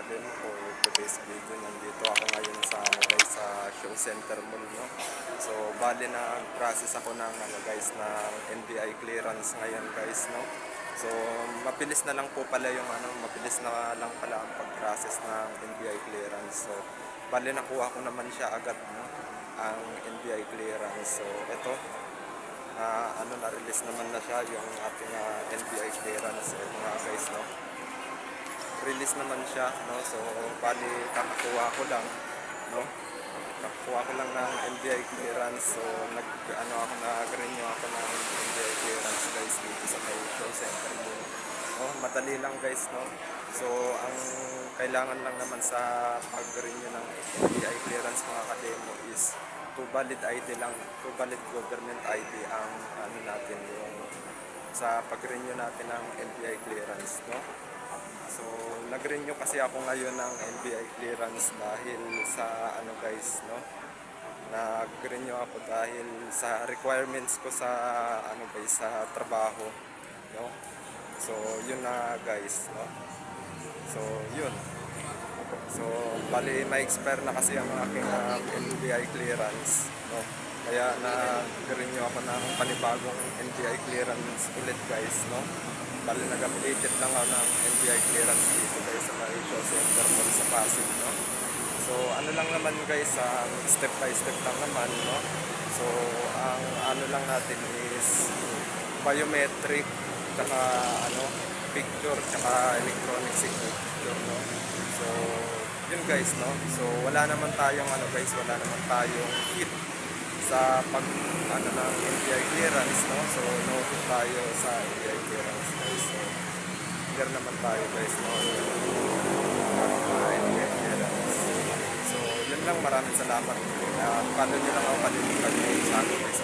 demo for today's video. Nandito ako ngayon sa guys sa show center mall, no. So bali na process ako ng guys ng NBI clearance ngayon guys, no. So mabilis na lang po pala yung mabilis na lang pala ang pag-process ng NBI clearance. So bali nakuha ko naman siya agad, no, ang NBI clearance. So ito na-release naman na siya yung ating NBI clearance. Ito nga guys, no, release naman siya, no. So bali kakakuha ko lang, no, kakakuha ko lang ng NBI clearance. So nag-renew ako ng NBI clearance guys dito sa may show center mo. Oh, madali lang guys, no. So ang kailangan lang naman sa pag-renew ng NBI clearance mga kademo is 2 valid ID lang, 2 valid government ID ang natin yung sa pag-renew natin ng NBI clearance, no. So nag-renew kasi ako ngayon ng NBI clearance dahil sa guys, no, nag-renew ako dahil sa requirements ko sa guys sa trabaho, no. So yun na guys, no. So yun. So bali ma-expire na kasi ang aking NBI clearance, no. Kaya nag-renew ako ng panibagong NBI clearance ulit guys, no. Bali nag-updated lang ako ng NBI clearance dito guys sa may show center mall sa Pasig, no. So lang naman guys, step by step lang naman, no. So ang lang natin is biometric, tsaka picture, tsaka electronic signature, no. So yun guys, no. So wala naman tayong wala naman tayong hit sa pag ng NBI clearance, no. So no hit tayo sa NBI clearance guys. So clear naman tayo guys, no. NBI clearance. So yun lang, maraming salamat. Follow nyo lang ako, palimutan nyo sa akin guys.